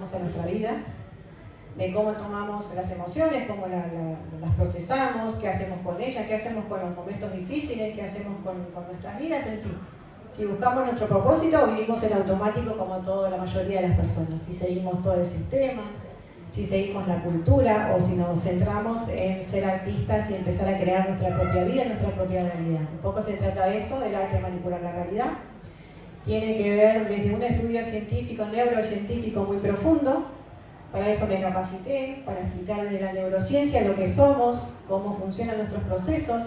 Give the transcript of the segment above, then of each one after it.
aplicamos a nuestra vida, de cómo tomamos las emociones, cómo las procesamos, qué hacemos con ellas, qué hacemos con los momentos difíciles, qué hacemos con nuestras vidas en sí. Si buscamos nuestro propósito o vivimos en automático como toda la mayoría de las personas, si seguimos todo el sistema, si seguimos la cultura o si nos centramos en ser artistas y empezar a crear nuestra propia vida, nuestra propia realidad. Un poco se trata de eso, del arte de manipular la realidad. Tiene que ver desde un estudio científico, neurocientífico muy profundo. Para eso me capacité, para explicar desde la neurociencia lo que somos, cómo funcionan nuestros procesos,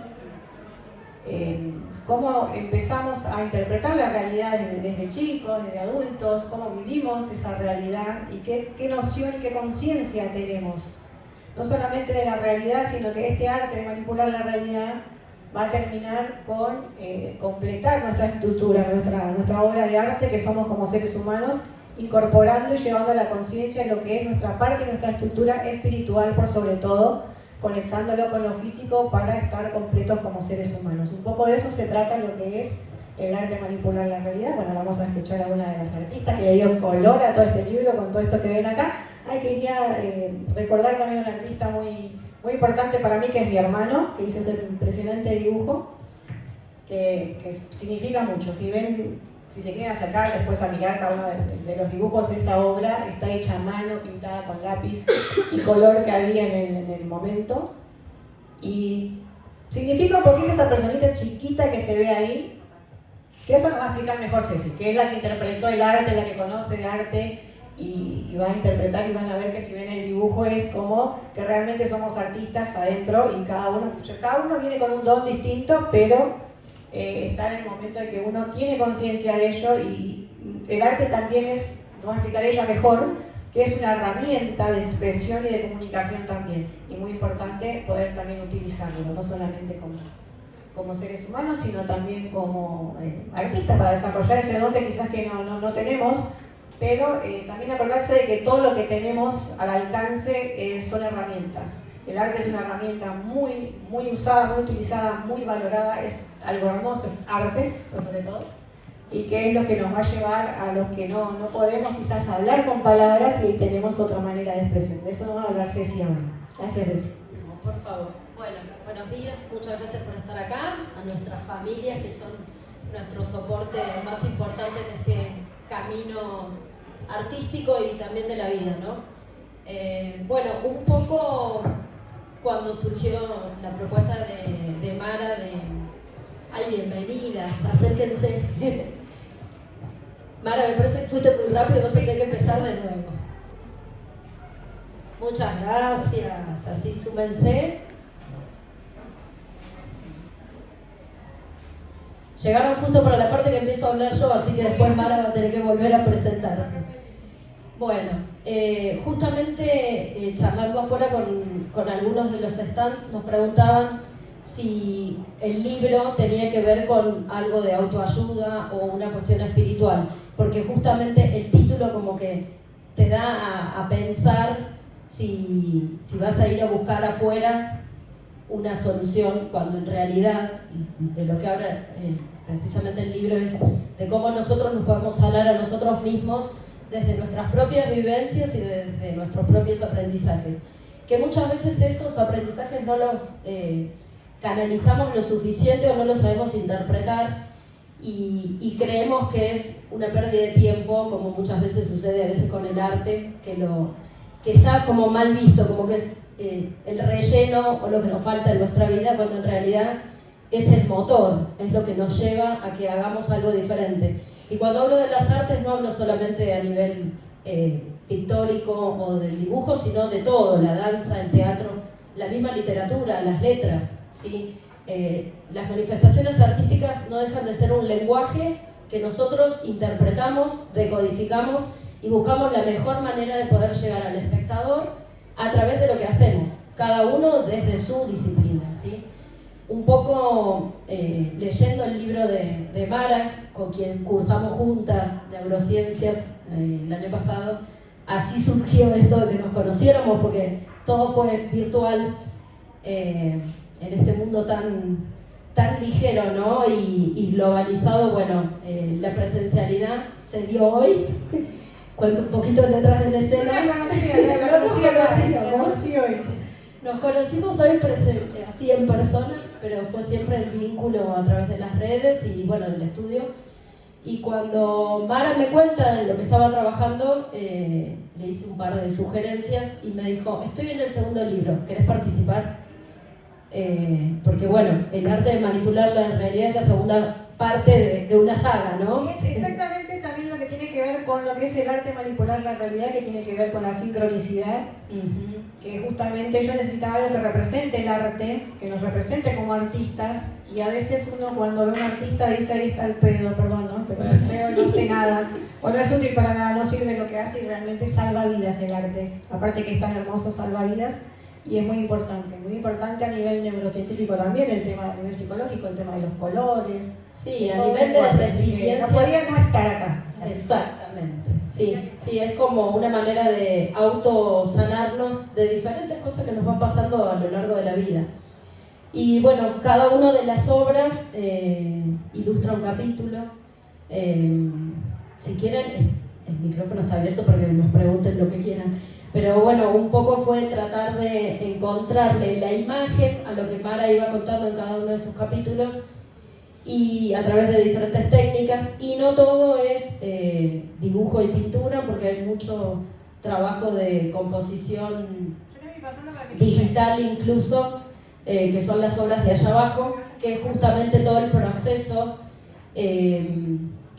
cómo empezamos a interpretar la realidad desde chicos, desde adultos, cómo vivimos esa realidad y qué noción y qué conciencia tenemos. No solamente de la realidad, sino que este arte de manipular la realidad va a terminar con completar nuestra estructura, nuestra obra de arte que somos como seres humanos, incorporando y llevando a la conciencia lo que es nuestra parte, nuestra estructura espiritual por sobre todo, conectándolo con lo físico para estar completos como seres humanos. Un poco de eso se trata lo que es el arte de manipular la realidad. Bueno, vamos a escuchar a una de las artistas que le dio color a todo este libro con todo esto que ven acá. Quería recordar también a un artista muy importante para mí, que es mi hermano, que hizo ese impresionante dibujo, que significa mucho. Si se quieren acercar después a mirar cada uno de los dibujos, esa obra está hecha a mano, pintada con lápiz y color que había en el momento. Y significa un poquito esa personita chiquita que se ve ahí, que eso nos va a explicar mejor Ceci, que es la que interpretó el arte, la que conoce el arte y va a interpretar, y van a ver que si ven el dibujo es como que realmente somos artistas adentro y cada uno viene con un don distinto, pero está en el momento de que uno tiene conciencia de ello, y el arte también es, nos va a explicar ella mejor, que es una herramienta de expresión y de comunicación también, y muy importante poder también utilizarlo, no solamente como seres humanos, sino también como artistas para desarrollar ese don que quizás que no tenemos, pero también acordarse de que todo lo que tenemos al alcance son herramientas. El arte es una herramienta muy usada, muy utilizada, muy valorada, es algo hermoso, es arte, pero sobre todo, y que es lo que nos va a llevar a los que no podemos quizás hablar con palabras y tenemos otra manera de expresión. De eso nos va a hablar Ceci ahora. Gracias, Ceci. Por favor. Bueno, buenos días, muchas gracias por estar acá, a nuestras familias que son nuestro soporte más importante en este camino artístico y también de la vida, ¿no? Bueno, un poco cuando surgió la propuesta de Mara ay, bienvenidas, acérquense. Mara, me parece que fuiste muy rápido, vas a tener que empezar de nuevo. Muchas gracias, así súmense. Llegaron justo para la parte que empiezo a hablar yo, así que después Mara va a tener que volver a presentarse. Bueno, justamente charlando afuera con algunos de los stands nos preguntaban si el libro tenía que ver con algo de autoayuda o una cuestión espiritual, porque justamente el título como que te da a pensar si vas a ir a buscar afuera una solución, cuando en realidad de lo que habla precisamente el libro es de cómo nosotros nos podemos sanar a nosotros mismos desde nuestras propias vivencias y desde nuestros propios aprendizajes, que muchas veces esos aprendizajes no los canalizamos lo suficiente o no los sabemos interpretar y creemos que es una pérdida de tiempo, como muchas veces sucede a veces con el arte, que está como mal visto, como que es el relleno o lo que nos falta en nuestra vida, cuando en realidad es el motor, es lo que nos lleva a que hagamos algo diferente. Y cuando hablo de las artes no hablo solamente a nivel pictórico o del dibujo, sino de todo, la danza, el teatro, la misma literatura, las letras, ¿sí? Las manifestaciones artísticas no dejan de ser un lenguaje que nosotros interpretamos, decodificamos y buscamos la mejor manera de poder llegar al espectador a través de lo que hacemos, cada uno desde su disciplina, ¿sí? Un poco leyendo el libro de Mara, con quien cursamos juntas neurociencias el año pasado, así surgió esto de que nos conociéramos, porque todo fue virtual en este mundo tan ligero, ¿no? y globalizado. Bueno, la presencialidad se dio hoy, cuento un poquito detrás de la escena. La conocí hoy. Nos conocimos hoy así en persona, pero fue siempre el vínculo a través de las redes y bueno, del estudio. Y cuando Mara me cuenta de lo que estaba trabajando, le hice un par de sugerencias y me dijo, estoy en el segundo libro, ¿querés participar? Porque bueno, el arte de manipular la realidad es la segunda parte de una saga, ¿no? Y es exactamente también lo que tiene que ver con lo que es el arte de manipular la realidad, que tiene que ver con la sincronicidad, que justamente yo necesitaba algo que represente el arte, que nos represente como artistas, y a veces uno cuando ve a un artista dice, ahí está el pedo, perdón, ¿no? Pero el pedo no hace nada, o no es útil para nada, no sirve lo que hace y realmente salva vidas el arte, aparte que es tan hermoso, salva vidas. Y es muy importante a nivel neurocientífico también, el tema a nivel psicológico, el tema de los colores. Sí, a nivel de resiliencia. No podía no estar acá. Exactamente, sí, es como una manera de autosanarnos de diferentes cosas que nos van pasando a lo largo de la vida. Y bueno, cada una de las obras ilustra un capítulo. Si quieren, el micrófono está abierto para que nos pregunten lo que quieran. Pero bueno, un poco fue tratar de encontrarle la imagen a lo que Mara iba contando en cada uno de sus capítulos y a través de diferentes técnicas, y no todo es dibujo y pintura, porque hay mucho trabajo de composición digital incluso, que son las obras de allá abajo, que es justamente todo el proceso, que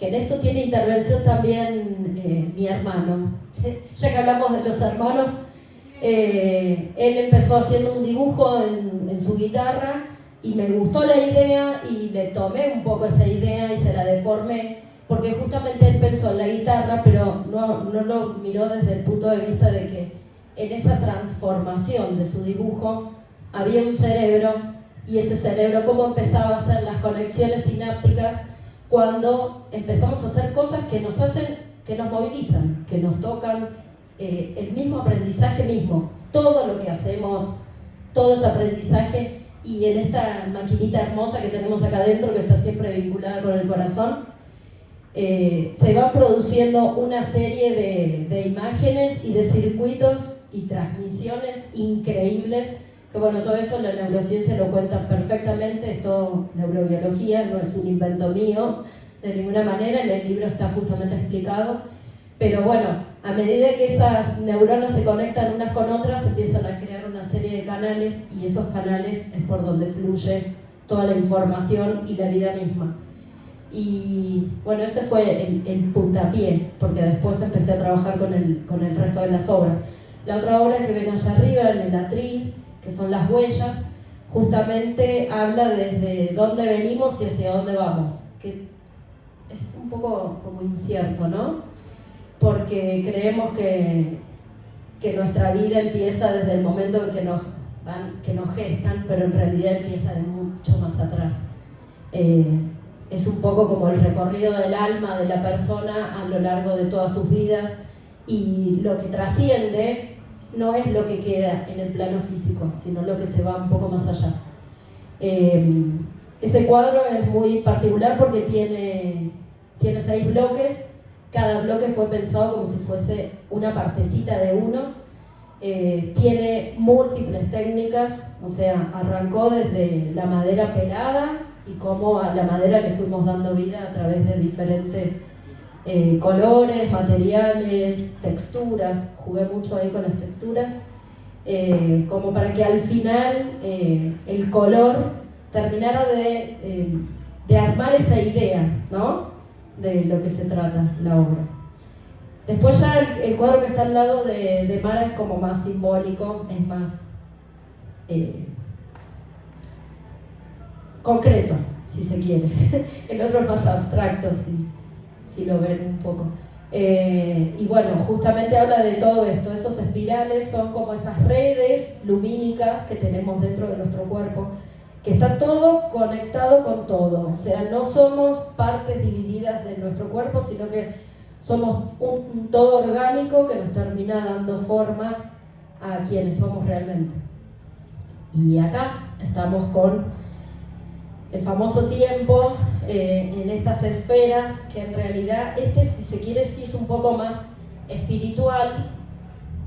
en esto tiene intervención también mi hermano. Ya que hablamos de los hermanos, él empezó haciendo un dibujo en su guitarra y me gustó la idea y le tomé un poco esa idea y se la deformé, porque justamente él pensó en la guitarra, pero no lo miró desde el punto de vista de que en esa transformación de su dibujo había un cerebro, y ese cerebro cómo empezaba a hacer las conexiones sinápticas cuando empezamos a hacer cosas que nos movilizan, que nos tocan, el mismo aprendizaje mismo, todo lo que hacemos, todo ese aprendizaje, y en esta maquinita hermosa que tenemos acá adentro, que está siempre vinculada con el corazón, se va produciendo una serie de imágenes y de circuitos y transmisiones increíbles, que bueno, todo eso la neurociencia lo cuenta perfectamente, es todo neurobiología, no es un invento mío de ninguna manera, en el libro está justamente explicado, pero bueno, a medida que esas neuronas se conectan unas con otras, empiezan a crear una serie de canales, y esos canales es por donde fluye toda la información y la vida misma. Y bueno, ese fue el puntapié, porque después empecé a trabajar con el resto de las obras. La otra obra que ven allá arriba, en el atril, que son las huellas, justamente habla desde dónde venimos y hacia dónde vamos, que es un poco como incierto, ¿no? Porque creemos que nuestra vida empieza desde el momento en que nos gestan, pero en realidad empieza de mucho más atrás. Es un poco como el recorrido del alma de la persona a lo largo de todas sus vidas, y lo que trasciende no es lo que queda en el plano físico, sino lo que se va un poco más allá. Ese cuadro es muy particular porque tiene 6 bloques. Cada bloque fue pensado como si fuese una partecita de uno. Tiene múltiples técnicas, o sea, arrancó desde la madera pelada y cómo a la madera le fuimos dando vida a través de diferentes colores, materiales, texturas. Jugué mucho ahí con las texturas, como para que al final el color terminara de armar esa idea, ¿no?, de lo que se trata la obra. Después ya el cuadro que está al lado de Mara es como más simbólico, es más concreto, si se quiere. El otro es más abstracto, si lo ven un poco. Y bueno, justamente habla de todo esto. Esos espirales son como esas redes lumínicas que tenemos dentro de nuestro cuerpo, que está todo conectado con todo. O sea, no somos partes divididas de nuestro cuerpo, sino que somos un todo orgánico que nos termina dando forma a quienes somos realmente. Y acá estamos con el famoso tiempo, en estas esferas, que en realidad si se quiere, sí es un poco más espiritual,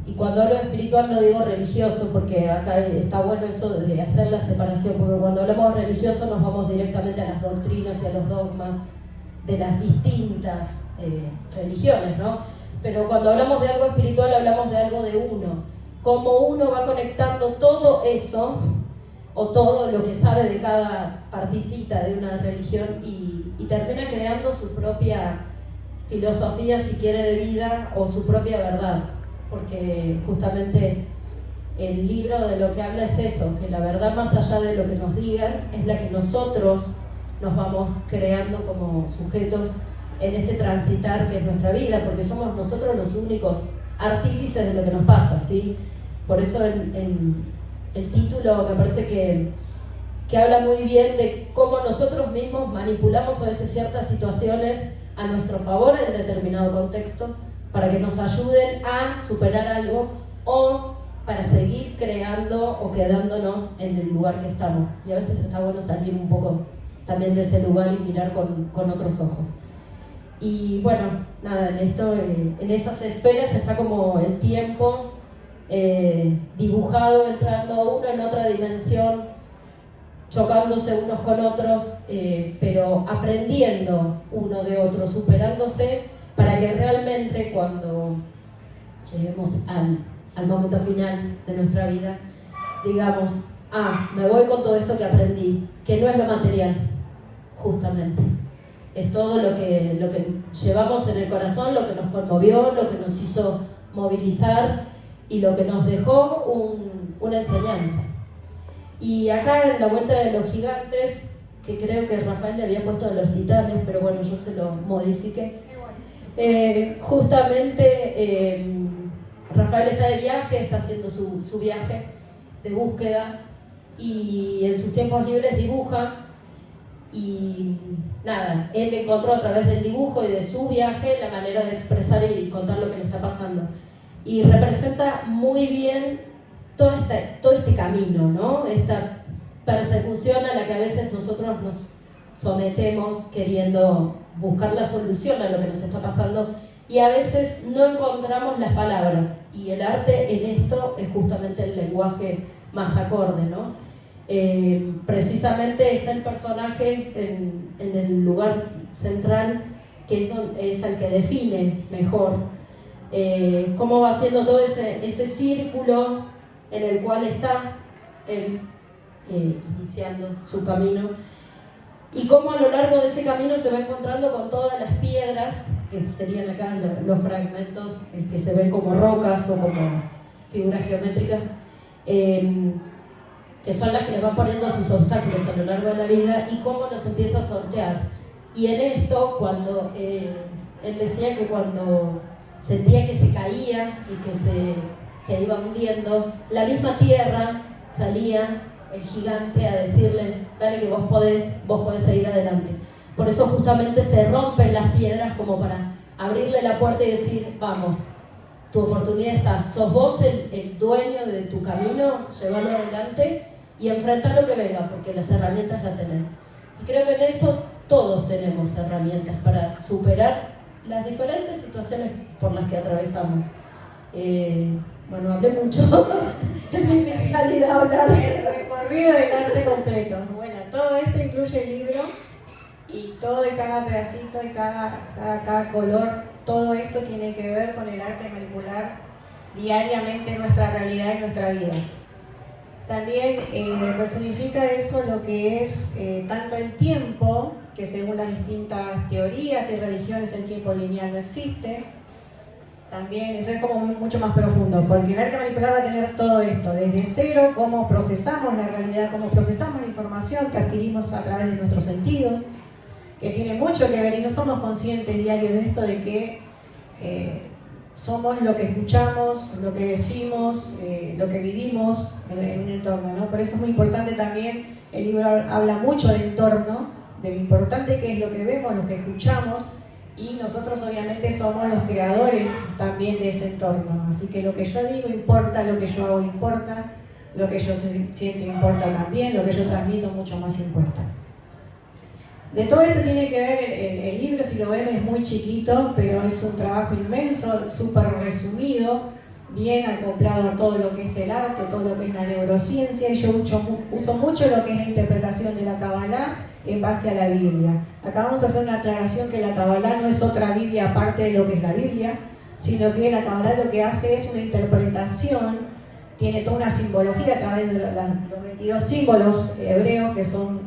y cuando hablo de espiritual no digo religioso, porque acá está bueno eso de hacer la separación, porque cuando hablamos de religioso nos vamos directamente a las doctrinas y a los dogmas de las distintas religiones, ¿no? Pero cuando hablamos de algo espiritual hablamos de algo de uno, cómo uno va conectando todo eso, o todo lo que sabe de cada particita de una religión y termina creando su propia filosofía, si quiere, de vida, o su propia verdad, porque justamente el libro de lo que habla es eso, que la verdad, más allá de lo que nos digan, es la que nosotros nos vamos creando como sujetos en este transitar que es nuestra vida, porque somos nosotros los únicos artífices de lo que nos pasa, ¿sí? Por eso el título me parece que habla muy bien de cómo nosotros mismos manipulamos a veces ciertas situaciones a nuestro favor en determinado contexto para que nos ayuden a superar algo o para seguir creando o quedándonos en el lugar que estamos. Y a veces está bueno salir un poco también de ese lugar y mirar con otros ojos. Y bueno, nada, en esas esferas está como el tiempo dibujado, entrando uno en otra dimensión, chocándose unos con otros, pero aprendiendo uno de otro, superándose, para que realmente cuando lleguemos al momento final de nuestra vida, digamos, me voy con todo esto que aprendí, que no es lo material, justamente. Es todo lo que llevamos en el corazón, lo que nos conmovió, lo que nos hizo movilizar y lo que nos dejó una enseñanza. Y acá en la vuelta de los gigantes, que creo que Rafael le había puesto de los titanes, pero bueno, yo se lo modifiqué. Justamente Rafael está de viaje, está haciendo su viaje de búsqueda y en sus tiempos libres dibuja. Y nada, él encontró a través del dibujo y de su viaje la manera de expresar y contar lo que le está pasando. Y representa muy bien todo este camino, ¿no? Esta persecución a la que a veces nosotros nos sometemos queriendo buscar la solución a lo que nos está pasando y a veces no encontramos las palabras. Y el arte en esto es justamente el lenguaje más acorde, ¿no? Precisamente está el personaje en el lugar central, que es el que define mejor cómo va haciendo todo ese círculo en el cual está él iniciando su camino, y cómo a lo largo de ese camino se va encontrando con todas las piedras, que serían acá los fragmentos que se ven como rocas o como figuras geométricas, que son las que les van poniendo sus obstáculos a lo largo de la vida, y cómo los empieza a sortear. Y en esto, cuando él decía que cuando sentía que se caía y que se iba hundiendo, la misma tierra salía el gigante a decirle: dale que vos podés seguir adelante. Por eso justamente se rompen las piedras como para abrirle la puerta y decir: vamos, tu oportunidad está, sos vos el dueño de tu camino, llévalo adelante y enfrentar lo que venga, porque las herramientas las tenés. Y creo que en eso todos tenemos herramientas para superar las diferentes situaciones por las que atravesamos. Bueno, hablé mucho, es mi especialidad hablar. El recorrido del arte completo. Bueno, todo esto incluye el libro y todo de cada pedacito y cada color, todo esto tiene que ver con el arte de manipular diariamente nuestra realidad y nuestra vida. También personifica eso lo que es tanto el tiempo, que según las distintas teorías y religiones el tiempo lineal no existe. También eso es como mucho más profundo, porque el arte manipular va a tener todo esto, desde cero, cómo procesamos la realidad, cómo procesamos la información que adquirimos a través de nuestros sentidos, que tiene mucho que ver y no somos conscientes diarios de esto, de que somos lo que escuchamos, lo que decimos, lo que vivimos en un entorno, ¿no? Por eso es muy importante también, el libro habla mucho del entorno, de lo importante que es lo que vemos, lo que escuchamos, y nosotros obviamente somos los creadores también de ese entorno. Así que lo que yo digo importa, lo que yo hago importa, lo que yo siento importa también, lo que yo transmito mucho más importa. De todo esto tiene que ver el libro, si lo ven es muy chiquito, pero es un trabajo inmenso, súper resumido, bien acoplado a todo lo que es el arte, todo lo que es la neurociencia, y yo uso mucho lo que es la interpretación de la Kabbalah en base a la Biblia. Acá vamos a hacer una aclaración que la Kabbalah no es otra Biblia aparte de lo que es la Biblia, sino que la Kabbalah lo que hace es una interpretación, tiene toda una simbología a través de los 22 símbolos hebreos, que son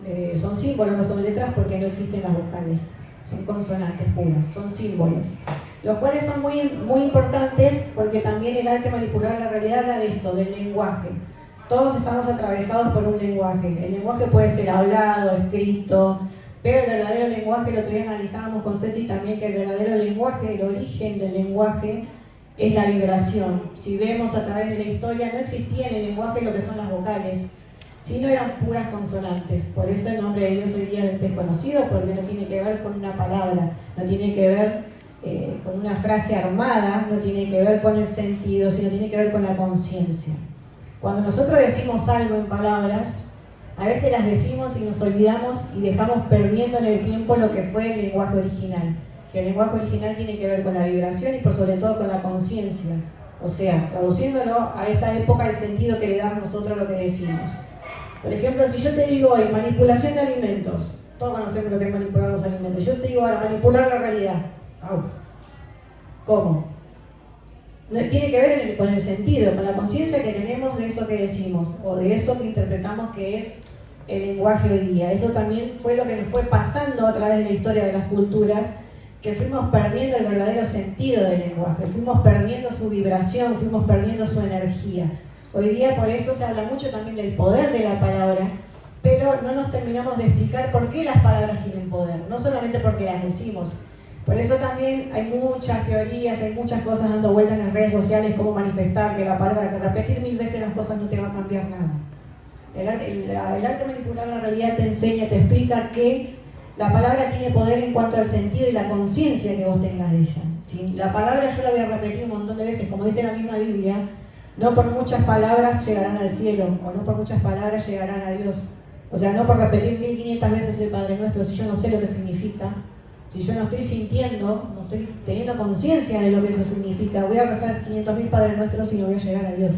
símbolos, no son letras porque no existen las vocales, son consonantes puras, son símbolos, los cuales son muy, muy importantes porque también el arte manipular la realidad habla de esto, del lenguaje. Todos estamos atravesados por un lenguaje. El lenguaje puede ser hablado, escrito, pero el verdadero lenguaje, el otro día analizábamos con Ceci también que el verdadero lenguaje, el origen del lenguaje es la vibración. Si vemos a través de la historia, no existía en el lenguaje lo que son las vocales, sino eran puras consonantes. Por eso el nombre de Dios hoy día es desconocido, porque no tiene que ver con una palabra, no tiene que ver con una frase armada, no tiene que ver con el sentido, sino tiene que ver con la conciencia. Cuando nosotros decimos algo en palabras, a veces las decimos y nos olvidamos y dejamos perdiendo en el tiempo lo que fue el lenguaje original. Que el lenguaje original tiene que ver con la vibración y por sobre todo con la conciencia. O sea, traduciéndolo a esta época el sentido que le damos nosotros a lo que decimos. Por ejemplo, si yo te digo hoy manipulación de alimentos, todos conocemos lo que es manipular los alimentos. Yo te digo ahora manipular la realidad. ¿Cómo? Tiene que ver con el sentido, con la conciencia que tenemos de eso que decimos o de eso que interpretamos que es el lenguaje hoy día. Eso también fue lo que nos fue pasando a través de la historia de las culturas, que fuimos perdiendo el verdadero sentido del lenguaje, fuimos perdiendo su vibración, fuimos perdiendo su energía. Hoy día por eso se habla mucho también del poder de la palabra, pero no nos terminamos de explicar por qué las palabras tienen poder, no solamente porque las decimos. Por eso también hay muchas teorías, hay muchas cosas dando vueltas en las redes sociales, cómo manifestar que la palabra, que repetir 1000 veces las cosas no te va a cambiar nada. El arte manipular la realidad te enseña, te explica que la palabra tiene poder en cuanto al sentido y la conciencia que vos tengas de ella. ¿Sí? La palabra yo la voy a repetir un montón de veces, como dice la misma Biblia, no por muchas palabras llegarán al cielo, o no por muchas palabras llegarán a Dios. O sea, no por repetir 1500 veces el Padre Nuestro, si yo no sé lo que significa, si yo no estoy sintiendo, no estoy teniendo conciencia de lo que eso significa, voy a rezar 500.000 Padres Nuestros y no voy a llegar a Dios.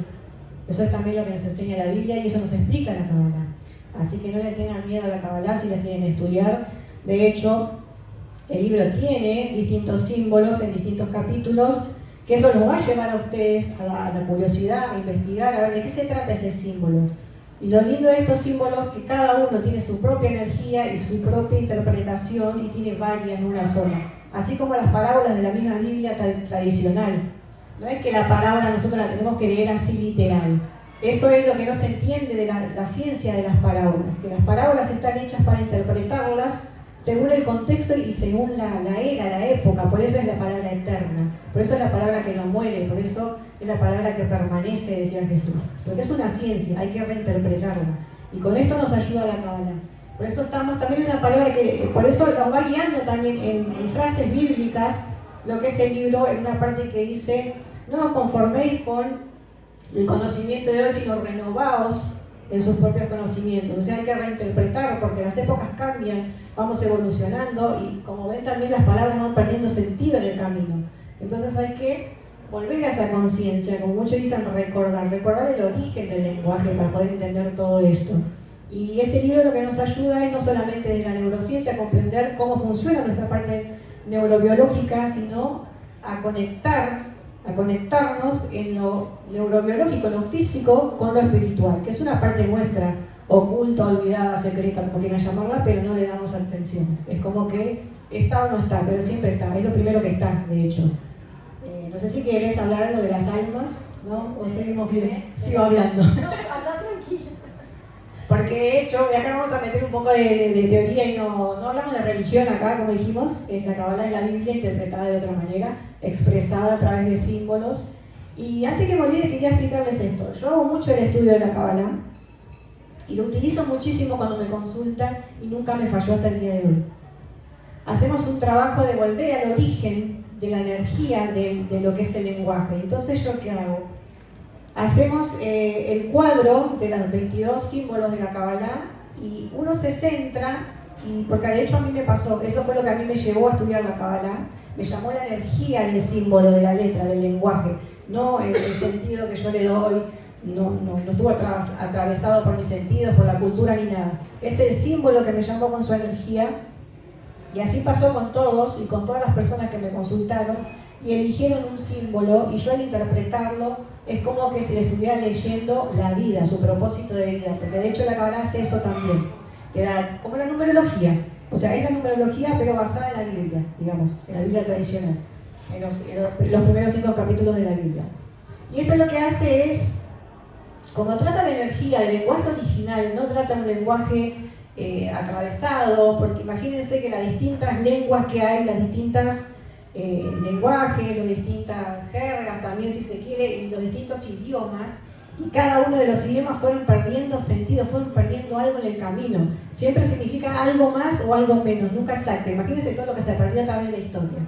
Eso es también lo que nos enseña la Biblia y eso nos explica la Kabbalah. Así que no le tengan miedo a la Kabbalah si la quieren estudiar. De hecho, el libro tiene distintos símbolos en distintos capítulos, que eso los va a llevar a ustedes a la curiosidad, a investigar, a ver de qué se trata ese símbolo. Y lo lindo de estos símbolos es que cada uno tiene su propia energía y su propia interpretación y tiene varias en una sola. Así como las parábolas de la misma Biblia tradicional. No es que la palabra nosotros la tenemos que leer así literal. Eso es lo que no se entiende de la ciencia de las parábolas, que las parábolas están hechas para interpretarlas según el contexto y según la era, la época. Por eso es la palabra eterna, por eso es la palabra que no muere, por eso es la palabra que permanece, decía Jesús. Porque es una ciencia, hay que reinterpretarla. Y con esto nos ayuda la Kabbalah. Por eso estamos también en una palabra que, por eso nos va guiando también en frases bíblicas, lo que es el libro, en una parte que dice, no os conforméis con el conocimiento de hoy, sino renovaos en sus propios conocimientos. O sea, hay que reinterpretar porque las épocas cambian, vamos evolucionando y como ven también las palabras van perdiendo sentido en el camino. Entonces hay que volver a esa conciencia, como muchos dicen, recordar el origen del lenguaje para poder entender todo esto. Y este libro lo que nos ayuda es no solamente de la neurociencia, a comprender cómo funciona nuestra parte neurobiológica, sino a conectarnos en lo neurobiológico, en lo físico, con lo espiritual, que es una parte nuestra, oculta, olvidada, secreta, como quieran llamarla, pero no le damos atención. Es como que está o no está, pero siempre está, es lo primero que está, de hecho. No sé si querés hablar algo de las almas, ¿no? O seguimos bien. Sigo hablando. No, habla tranquilo. Porque de hecho, acá vamos a meter un poco de teoría y no hablamos de religión acá, como dijimos, la Kabbalah es la Biblia interpretada de otra manera, expresada a través de símbolos. Y antes que me olvide quería explicarles esto. Yo hago mucho el estudio de la Kabbalah y lo utilizo muchísimo cuando me consultan y nunca me falló hasta el día de hoy. Hacemos un trabajo de volver al origen de la energía de lo que es el lenguaje. Entonces, ¿yo qué hago? Hacemos el cuadro de los 22 símbolos de la Kabbalah y uno se centra y porque de hecho a mí me pasó, eso fue lo que a mí me llevó a estudiar la Kabbalah, me llamó la energía del símbolo, de la letra, del lenguaje, no el sentido que yo le doy, no estuvo atravesado por mis sentidos, por la cultura ni nada. Es el símbolo que me llamó con su energía, y así pasó con todos y con todas las personas que me consultaron y eligieron un símbolo, y yo al interpretarlo es como que si le estuviera leyendo la vida, su propósito de vida, porque de hecho la Kabbalah hace eso también, te da como la numerología, o sea, es la numerología pero basada en la Biblia, digamos, en la Biblia tradicional, en los primeros 5 capítulos de la Biblia. Y esto lo que hace es, como trata de energía, de lenguaje original, no trata de un lenguaje atravesado, porque imagínense que las distintas lenguas que hay, las distintas lenguajes, las distintas jergas también si se quiere, y los distintos idiomas, y cada uno de los idiomas fueron perdiendo sentido, fueron perdiendo algo en el camino. Siempre significa algo más o algo menos, nunca exacto. Imagínense todo lo que se perdió a través de la historia.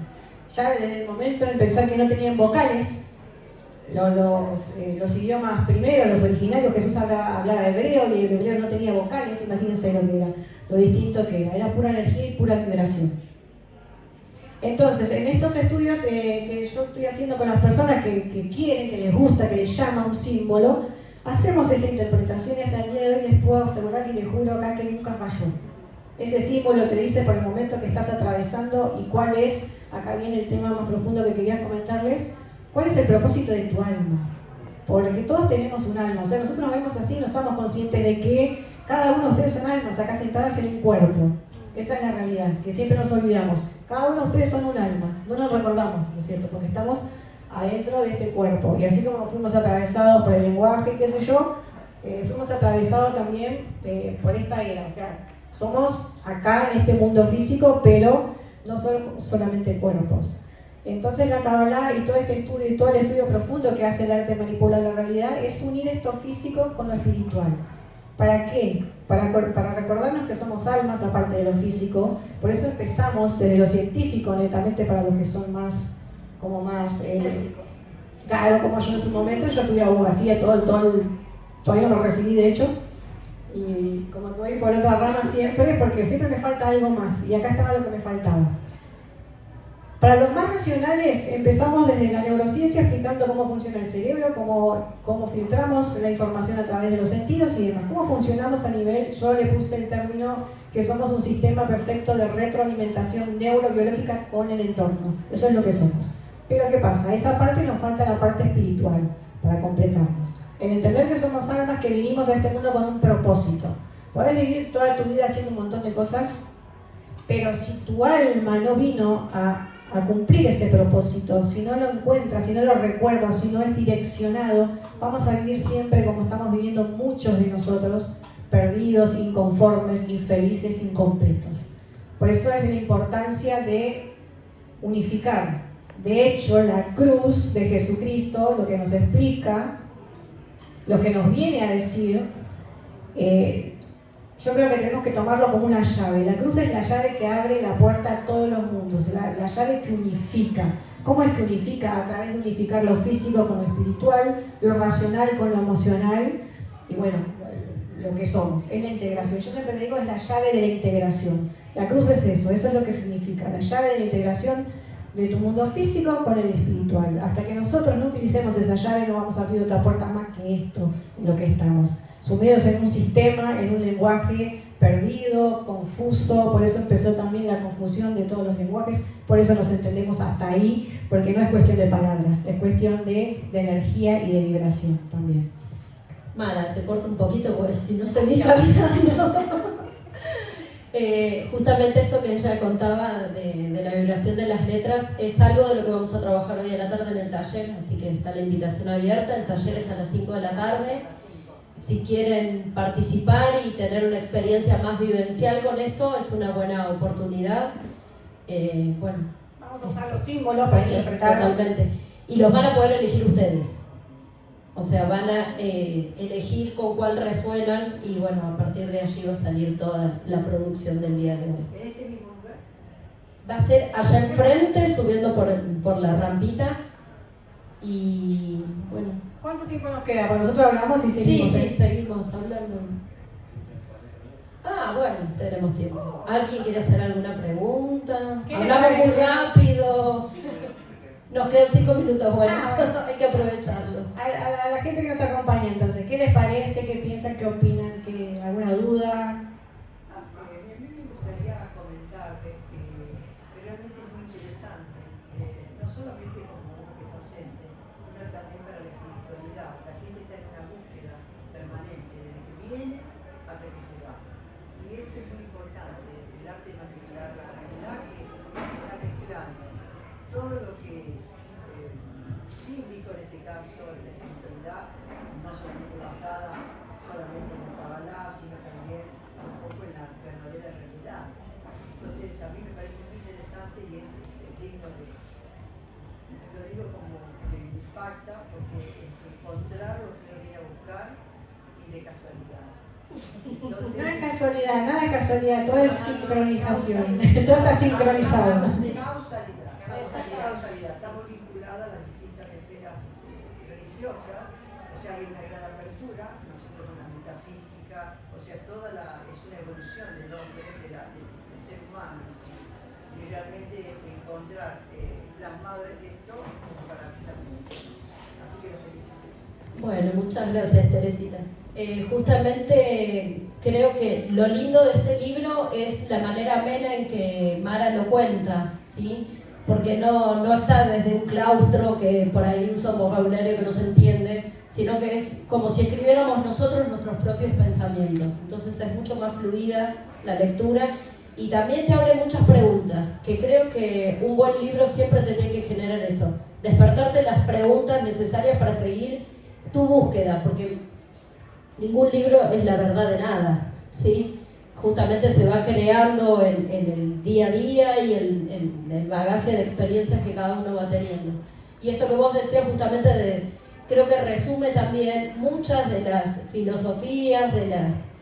Ya desde el momento de pensar que no tenían vocales, los idiomas primeros, los originarios, Jesús hablaba hebreo y el hebreo no tenía vocales, imagínense lo que era, lo distinto que era pura energía y pura vibración. Entonces, en estos estudios que yo estoy haciendo con las personas que quieren, que les gusta, que les llama un símbolo, hacemos esta interpretación y hasta el día de hoy les puedo asegurar y les juro acá que nunca falló. Ese símbolo te dice por el momento que estás atravesando y cuál es, acá viene el tema más profundo que quería comentarles, cuál es el propósito de tu alma. Porque todos tenemos un alma, o sea, nosotros nos vemos así, no estamos conscientes de que cada uno de ustedes son almas, acá sentadas en un cuerpo. Esa es la realidad, que siempre nos olvidamos. Cada uno de ustedes son un alma, no nos recordamos, ¿no es cierto? Porque estamos adentro de este cuerpo. Y así como fuimos atravesados por el lenguaje, qué sé yo, fuimos atravesados también por esta era. O sea, somos acá en este mundo físico, pero no somos solamente cuerpos. Entonces la Kabbalah y todo este estudio y todo el estudio profundo que hace el arte de manipular la realidad es unir esto físico con lo espiritual. ¿Para qué? Para recordarnos que somos almas aparte de lo físico. Por eso empezamos desde lo científico, netamente para los que son más claro, como yo en su momento, yo estudié abogacía, todavía no lo recibí de hecho, y como estoy por otra rama siempre, porque siempre me falta algo más, y acá estaba lo que me faltaba. Para los más racionales, empezamos desde la neurociencia explicando cómo funciona el cerebro, cómo filtramos la información a través de los sentidos y demás. Cómo funcionamos a nivel, yo le puse el término que somos un sistema perfecto de retroalimentación neurobiológica con el entorno. Eso es lo que somos. Pero ¿qué pasa? A esa parte nos falta la parte espiritual para completarnos. El entender que somos almas que vinimos a este mundo con un propósito. Podés vivir toda tu vida haciendo un montón de cosas, pero si tu alma no vino a cumplir ese propósito, si no lo encuentras, si no lo recuerdas, si no es direccionado, vamos a vivir siempre como estamos viviendo muchos de nosotros, perdidos, inconformes, infelices, incompletos. Por eso es la importancia de unificar. De hecho, la cruz de Jesucristo, lo que nos explica, lo que nos viene a decir, yo creo que tenemos que tomarlo como una llave. La cruz es la llave que abre la puerta a todos los mundos, la llave que unifica. ¿Cómo es que unifica? A través de unificar lo físico con lo espiritual, lo racional con lo emocional, y bueno, lo que somos, es la integración. Yo siempre digo, es la llave de la integración. La cruz es eso es lo que significa, la llave de la integración de tu mundo físico con el espiritual. Hasta que nosotros no utilicemos esa llave, no vamos a abrir otra puerta más que esto, en lo que estamos. Sumidos en un sistema, en un lenguaje perdido, confuso, por eso empezó también la confusión de todos los lenguajes, por eso nos entendemos hasta ahí, porque no es cuestión de palabras, es cuestión de energía y de vibración también. Mara, te corto un poquito, porque si no seguís hablando. Justamente esto que ella contaba de la vibración de las letras es algo de lo que vamos a trabajar hoy a la tarde en el taller, así que está la invitación abierta. El taller es a las 5 de la tarde. Si quieren participar y tener una experiencia más vivencial con esto, es una buena oportunidad. Bueno, vamos a usar los símbolos para interpretar. Totalmente. Y los van a poder elegir ustedes. O sea, van a elegir con cuál resuenan y bueno, a partir de allí va a salir toda la producción del día de hoy. Va a ser allá enfrente, subiendo por la rampita y bueno. ¿Cuánto tiempo nos queda? Porque nosotros hablamos y seguimos. Sí, seguimos hablando. Bueno, tenemos tiempo. ¿Alguien quiere hacer alguna pregunta? ¿Qué le Hablamos muy parece? rápido. Nos quedan 5 minutos, bueno, hay que aprovecharlos. A la gente que nos acompaña entonces, ¿qué les parece? ¿Qué piensan? ¿Qué opinan? ¿Alguna duda? A mí me gustaría comentar que realmente es muy interesante, no solamente como docente, sino también para la espiritualidad. La gente está en una búsqueda permanente, desde que viene hasta que se va. Y esto es muy importante, el arte matricular, la comunidad que está mezclando todo lo que es bíblico en este caso, la espiritualidad, no solamente basada solamente en el Kabbalah, sino también un poco en la verdadera realidad. Entonces a mí me parece muy interesante y es digno de, lo digo como que me impacta porque es encontrar lo que uno viene a buscar y de casualidad. Entonces, No es casualidad, nada es casualidad, todo es sincronización, todo está sincronizado. Causalidad, estamos vinculados a las distintas esferas religiosas, o sea, hay una gran apertura, nosotros con la metafísica, o sea, es una evolución del hombre, del ser humano, ¿sí? Y realmente encontrar plasmado esto para mí también. Así que lo felicito. Bueno, muchas gracias, Teresita. Justamente creo que lo lindo de este libro es la manera amena en que Mara lo cuenta, ¿sí? Porque no está desde un claustro que por ahí usa un vocabulario que no se entiende, sino que es como si escribiéramos nosotros nuestros propios pensamientos. Entonces es mucho más fluida la lectura y también te abre muchas preguntas, que creo que un buen libro siempre te tiene que generar eso, despertarte las preguntas necesarias para seguir tu búsqueda, porque ningún libro es la verdad de nada, ¿sí? Justamente se va creando en el día a día y en el bagaje de experiencias que cada uno va teniendo. Y esto que vos decías justamente creo que resume también muchas de las filosofías, de las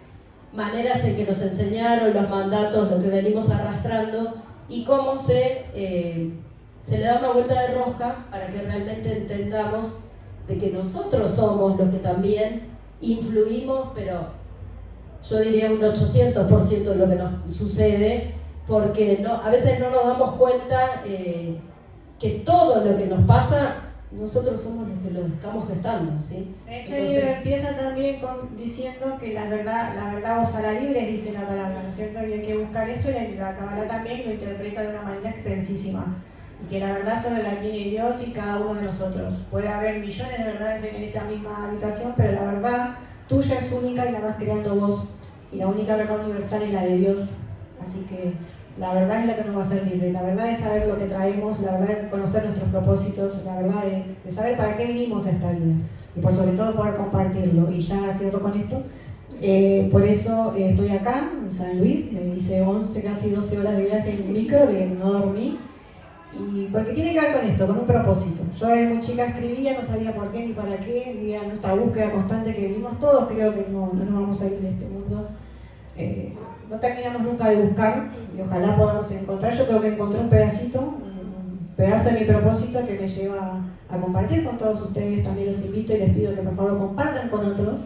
maneras en que nos enseñaron, los mandatos, lo que venimos arrastrando y cómo se le da una vuelta de rosca para que realmente entendamos de que nosotros somos los que también influimos, pero yo diría un 800% de lo que nos sucede, porque a veces no nos damos cuenta que todo lo que nos pasa, nosotros somos los que lo estamos gestando, ¿sí? De hecho, el libro empieza también diciendo que la verdad os hará libres, dice la palabra, ¿no es cierto? Y hay que buscar eso y la Kabbalah también lo interpreta de una manera extensísima. Y que la verdad solo la tiene Dios y cada uno de nosotros. Puede haber millones de verdades en esta misma habitación, pero la verdad tuya es única y la vas creando vos. Y la única verdad universal es la de Dios. Así que la verdad es la que nos va a hacer libre. La verdad es saber lo que traemos, la verdad es conocer nuestros propósitos, la verdad es saber para qué vinimos a esta vida. Y por sobre todo poder compartirlo. Y ya cierro con esto. Por eso estoy acá, en San Luis. Me hice 11, casi 12 horas de viaje en micro, que no dormí. Y porque tiene que ver con esto, con un propósito. Yo desde muy chica escribía, no sabía por qué ni para qué, vivía en esta búsqueda constante que vivimos todos, creo que no nos vamos a ir de este mundo. No terminamos nunca de buscar y ojalá podamos encontrar. Yo creo que encontré un pedazo de mi propósito que me lleva a compartir con todos ustedes. También los invito y les pido que por favor compartan con otros.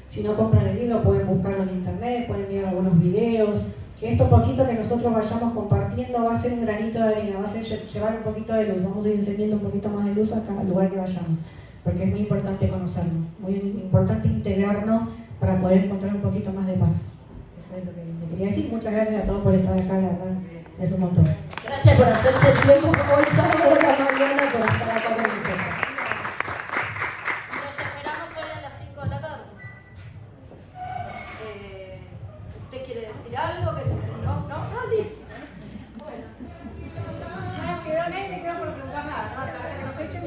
Si no compran el libro pueden buscarlo en internet, pueden mirar algunos videos. Que esto poquito que nosotros vayamos compartiendo va a ser un granito de arena, va a ser llevar un poquito de luz, vamos a ir encendiendo un poquito más de luz a cada lugar que vayamos, porque es muy importante conocernos, muy importante integrarnos para poder encontrar un poquito más de paz. Eso es lo que le quería decir. Muchas gracias a todos por estar acá, la verdad, es un montón. Gracias por hacerse el tiempo hoy sábado de la mañana por estar acá con nosotros. Nos esperamos hoy a las 5 de la tarde. ¿Usted quiere decir algo? No, nadie. Bueno. No quedó nadie, me quedo por preguntar nada, ¿no? Hasta que nos echen.